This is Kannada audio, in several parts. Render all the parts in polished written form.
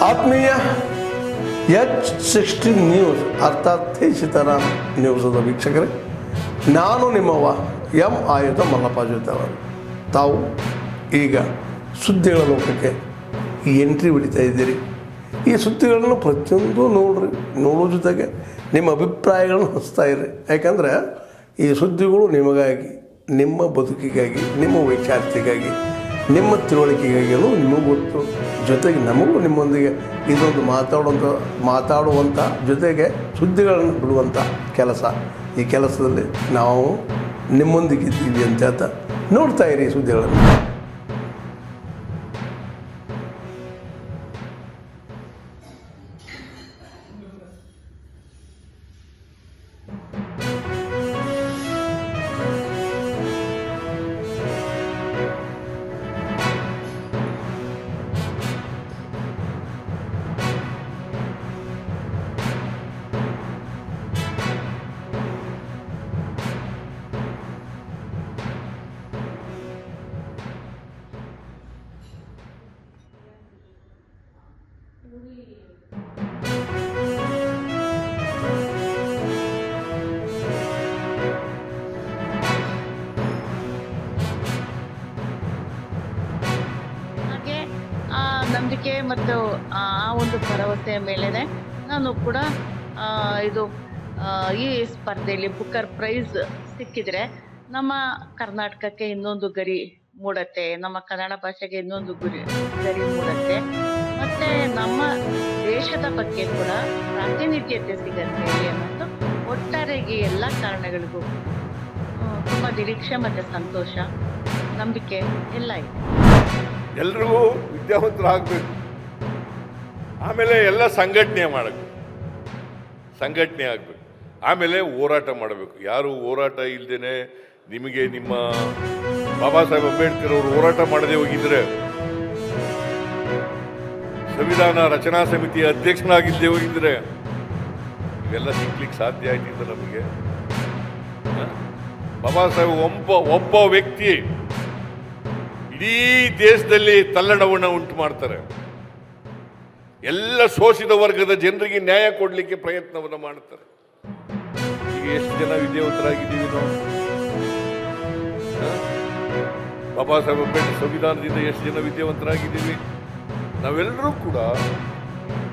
ಆತ್ಮೀಯ H16 ನ್ಯೂಸ್ ಅರ್ಥಾತ್ ತೇಜಿತರಾಮ್ ನ್ಯೂಸದ ವೀಕ್ಷಕರೇ, ನಾನು ನಿಮ್ಮವ ಎಂ ಆಯುಧ ಮಲ್ಲಪ್ಪ ಜೊತೆವರು. ತಾವು ಈಗ ಸುದ್ದಿಗಳ ಲೋಕಕ್ಕೆ ಎಂಟ್ರಿ ಹೊಡಿತಾ ಇದ್ದೀರಿ. ಈ ಸುದ್ದಿಗಳನ್ನು ಪ್ರತಿಯೊಂದು ನೋಡೋ ಜೊತೆಗೆ ನಿಮ್ಮ ಅಭಿಪ್ರಾಯಗಳನ್ನು ಹಂಚ್ತಾ ಇರಿ. ಯಾಕಂದರೆ ಈ ಸುದ್ದಿಗಳು ನಿಮಗಾಗಿ, ನಿಮ್ಮ ಬದುಕಿಗಾಗಿ, ನಿಮ್ಮ ವೈಚಾರಿಕೆಗಾಗಿ, ನಿಮ್ಮ ತಿಳುವಳಿಕೆಗಾಗಿಯೂ ನಿಮಗೂ ಗೊತ್ತು. ಜೊತೆಗೆ ನಮಗೂ ನಿಮ್ಮೊಂದಿಗೆ ಇದೊಂದು ಮಾತಾಡುವಂಥ ಜೊತೆಗೆ ಸುದ್ದಿಗಳನ್ನು ಬಿಡುವಂಥ ಕೆಲಸ. ಈ ಕೆಲಸದಲ್ಲಿ ನಾವು ನಿಮ್ಮೊಂದಿಗಿದ್ದೀವಿ ಅಂತ ಹೇಳ್ತಾ ನೋಡ್ತಾ ಇರಿ ಸುದ್ದಿಗಳನ್ನು. ನಂಬಿಕೆ ಮತ್ತು ಆ ಒಂದು ಭರವಸೆಯ ಮೇಲೆನೆ ನಾನು ಕೂಡ ಈ ಸ್ಪರ್ಧೆಯಲ್ಲಿ ಬುಕ್ಕರ್ ಪ್ರೈಸ್ ಸಿಕ್ಕಿದ್ರೆ ನಮ್ಮ ಕರ್ನಾಟಕಕ್ಕೆ ಇನ್ನೊಂದು ಗರಿ ಮೂಡತ್ತೆ, ನಮ್ಮ ಕನ್ನಡ ಭಾಷೆಗೆ ಇನ್ನೊಂದು ಗರಿ ಮೂಡತ್ತೆ, ಮತ್ತೆ ನಮ್ಮ ದೇಶದ ಬಗ್ಗೆ ಕೂಡ ಪ್ರಾತಿನಿಧ್ಯತೆ ಸಿಗತ್ತೆ ಅನ್ನೋದು ಒಟ್ಟಾರೆಗೆ ಎಲ್ಲ ಕಾರಣಗಳಿಗೂ ತುಂಬ ನಿರೀಕ್ಷೆ ಮತ್ತು ಸಂತೋಷ, ನಂಬಿಕೆ ಎಲ್ಲ ಇದೆ. ಎಲ್ರಿಗೂ ವಿದ್ಯಾವಂತರಾಗಬೇಕು. ಆಮೇಲೆ ಎಲ್ಲ ಸಂಘಟನೆ ಆಗಬೇಕು, ಆಮೇಲೆ ಹೋರಾಟ ಮಾಡಬೇಕು. ಯಾರು ಹೋರಾಟ ಇಲ್ಲದೇನೆ ನಿಮಗೆ ನಿಮ್ಮ ಬಾಬಾ ಸಾಹೇಬ್ ಅಂಬೇಡ್ಕರ್ ಅವರು ಹೋರಾಟ ಮಾಡದೆ ಹೋಗಿದ್ರೆ, ಸಂವಿಧಾನ ರಚನಾ ಸಮಿತಿಯ ಅಧ್ಯಕ್ಷನಾಗಿಲ್ಲದೆ ಹೋಗಿದ್ರೆ ಇವೆಲ್ಲ ಸಿಗ್ಲಿಕ್ಕೆ ಸಾಧ್ಯ ಆಯ್ತಿದ್ದ ನಮಗೆ. ಬಾಬಾ ಸಾಹೇಬ್ ಒಬ್ಬ ವ್ಯಕ್ತಿ ಇಡೀ ದೇಶದಲ್ಲಿ ತಲ್ಲಣವನ್ನು ಉಂಟು ಮಾಡ್ತಾರೆ. ಎಲ್ಲ ಶೋಷಿತ ವರ್ಗದ ಜನರಿಗೆ ನ್ಯಾಯ ಕೊಡಲಿಕ್ಕೆ ಪ್ರಯತ್ನವನ್ನು ಮಾಡ್ತಾರೆ. ಈಗ ಎಷ್ಟು ಜನ ವಿದ್ಯಾವಂತರಾಗಿದ್ದೀವಿ ನಾವು? ಬಾಬಾ ಸಾಹೇಬ್ ಅಂಬೇಡ್ಕರ್ ಸಂವಿಧಾನದಿಂದ ಎಷ್ಟು ಜನ ವಿದ್ಯಾವಂತರಾಗಿದ್ದೀವಿ? ನಾವೆಲ್ಲರೂ ಕೂಡ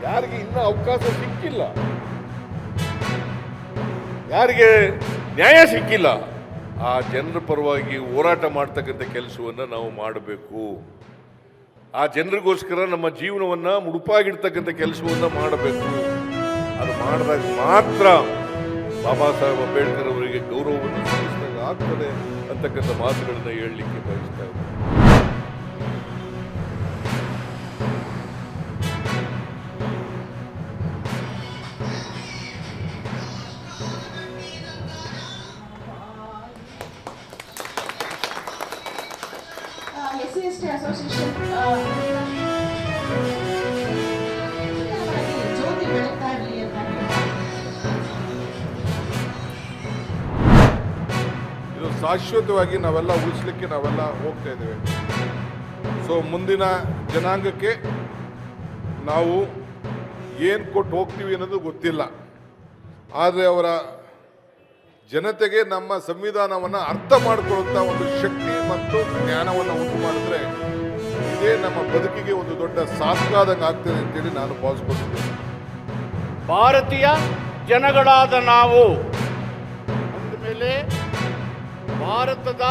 ಯಾರಿಗೆ ಇನ್ನೂ ಅವಕಾಶ ಸಿಕ್ಕಿಲ್ಲ, ಯಾರಿಗೆ ನ್ಯಾಯ ಸಿಕ್ಕಿಲ್ಲ, ಆ ಜನರ ಪರವಾಗಿ ಹೋರಾಟ ಮಾಡ್ತಕ್ಕಂಥ ಕೆಲಸವನ್ನು ನಾವು ಮಾಡಬೇಕು. ಆ ಜನರಿಗೋಸ್ಕರ ನಮ್ಮ ಜೀವನವನ್ನು ಮುಡುಪಾಗಿಡ್ತಕ್ಕಂಥ ಕೆಲಸವನ್ನು ಮಾಡಬೇಕು. ಅದು ಮಾಡಿದಾಗ ಮಾತ್ರ ಬಾಬಾ ಸಾಹೇಬ್ ಅಂಬೇಡ್ಕರ್ ಅವರಿಗೆ ಗೌರವವನ್ನು ಸಲ್ಲಿಸಿದಾಗ ಆಗ್ತದೆ ಅಂತಕ್ಕಂಥ ಮಾತುಗಳನ್ನು ಹೇಳಲಿಕ್ಕೆ ಬಯಸ್ತಾ ಇದ್ದಾರೆ. ಅಸೋಸಿಯೇಷನ್ ಜ್ಯೋತಿ ಬೆಳಗ್ತಾ ಇರಲಿ ಅಂತ ಇದು ಶಾಶ್ವತವಾಗಿ ನಾವೆಲ್ಲ ಉಳಿಸ್ಲಿಕ್ಕೆ ನಾವೆಲ್ಲ ಹೋಗ್ತಾ ಇದ್ದೇವೆ. ಸೊ ಮುಂದಿನ ಜನಾಂಗಕ್ಕೆ ನಾವು ಏನು ಕೊಟ್ಟು ಹೋಗ್ತೀವಿ ಅನ್ನೋದು ಗೊತ್ತಿಲ್ಲ. ಆದರೆ ಅವರ ಜನತೆಗೆ ನಮ್ಮ ಸಂವಿಧಾನವನ್ನು ಅರ್ಥ ಮಾಡಿಕೊಳ್ಳುವಂಥ ಒಂದು ಶಕ್ತಿ ಮತ್ತು ಜ್ಞಾನವನ್ನು ಉಂಟು ಮಾಡಿದ್ರೆ ಇದೇ ನಮ್ಮ ಬದುಕಿಗೆ ಒಂದು ದೊಡ್ಡ ಸಾಥಾದಂಗೆ ಆಗ್ತದೆ ಅಂತೇಳಿ ನಾನು ಭಾವಿಸ್ಕೊಂಡಿದ್ದೇನೆ. ಭಾರತೀಯ ಜನಗಳಾದ ನಾವು ಅಂದಮೇಲೆ ಭಾರತದ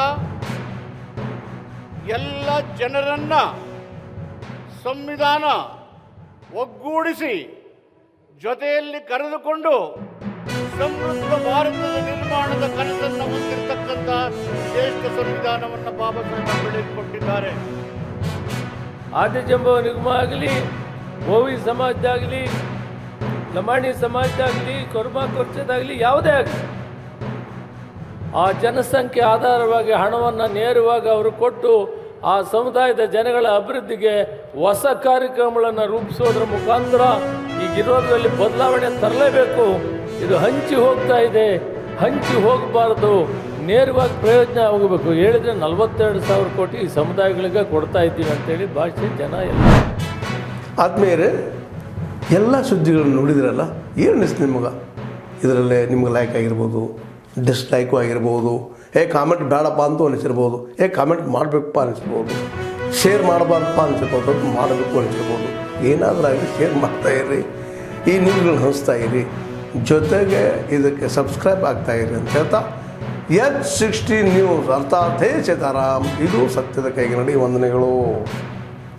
ಎಲ್ಲ ಜನರನ್ನ ಸಂವಿಧಾನ ಒಗ್ಗೂಡಿಸಿ ಜೊತೆಯಲ್ಲಿ ಕರೆದುಕೊಂಡು ಸಮೃದ್ಧ ಭಾರತದ ನಿರ್ಮಾಣದ ಕನಸನ್ನು ಹೊಂದಿರತಕ್ಕಂಥ ಶ್ರೇಷ್ಠ ಸಂವಿಧಾನವನ್ನು ಬಾಬಾ ಸಾಹೇಬ್ ಅಂಬೇಡ್ಕರ್ ಕೊಟ್ಟಿದ್ದಾರೆ. ಆದಿಜಂಬ ನಿಗಮ ಆಗಲಿ, ಬೋವಿ ಸಮಾಜದಾಗಲಿ, ಲಮಾಣಿ ಸಮಾಜದಾಗಲಿ, ಕೊರ್ಮಾ ಕೊರ್ಚದಾಗಲಿ, ಯಾವುದೇ ಆಗಲಿ ಆ ಜನಸಂಖ್ಯೆ ಆಧಾರವಾಗಿ ಹಣವನ್ನು ನೇರವಾಗಿ ಅವರು ಕೊಟ್ಟು ಆ ಸಮುದಾಯದ ಜನಗಳ ಅಭಿವೃದ್ಧಿಗೆ ಹೊಸ ಕಾರ್ಯಕ್ರಮಗಳನ್ನು ರೂಪಿಸೋದ್ರ ಮುಖಾಂತರ ಈಗಿರೋದ್ರಲ್ಲಿ ಬದಲಾವಣೆ ತರಲೇಬೇಕು. ಇದು ಹಂಚಿ ಹೋಗ್ತಾ ಇದೆ, ಹಂಚಿ ಹೋಗಬಾರ್ದು, ನೇರವಾಗಿ ಪ್ರಯೋಜನ ಹೋಗಬೇಕು. ಹೇಳಿದರೆ 42,000 ಕೋಟಿ ಈ ಸಮುದಾಯಗಳಿಗೆ ಕೊಡ್ತಾ ಇದ್ದೀವಿ ಅಂತೇಳಿ ಭಾಷೆ ಜನ ಎಲ್ಲ. ಆದ್ಮೇಲೆ ಎಲ್ಲ ಸುದ್ದಿಗಳನ್ನು ನೋಡಿದ್ರಲ್ಲ, ಏನು ಅನಿಸ್ತು ನಿಮಗೆ? ಇದರಲ್ಲೇ ನಿಮ್ಗೆ ಲೈಕ್ ಆಗಿರ್ಬೋದು, ಡಿಸ್ಲೈಕು ಆಗಿರ್ಬೋದು, ಕಾಮೆಂಟ್ ಬೇಡಪ್ಪ ಅಂತೂ ಅನಿಸಿರ್ಬೋದು, ಕಾಮೆಂಟ್ ಮಾಡಬೇಕಪ್ಪ ಅನಿಸ್ಬೋದು, ಶೇರ್ ಮಾಡಬಾರ್ದಪ್ಪ ಅನಿಸಿರ್ಬೋದು, ಮಾಡಬೇಕು ಅನಿಸಿರ್ಬೋದು. ಏನಾದರೂ ಆಗಲಿ ಶೇರ್ ಮಾಡ್ತಾಯಿರಿ, ಈ ನ್ಯೂಸ್ಗಳನ್ನ ಹಂಚ್ತಾ ಇರಿ, ಜೊತೆಗೆ ಇದಕ್ಕೆ ಸಬ್ಸ್ಕ್ರೈಬ್ ಆಗ್ತಾಯಿರಿ ಅಂತ ಹೇಳ್ತಾ H16 ನ್ಯೂಸ್ ಅರ್ಥಾತ್ ಹೇ ಸೀತಾರಾಮ್, ಇದು ಸತ್ಯದ ಕೈಗೆ ನಡಿ. ವಂದನೆಗಳು.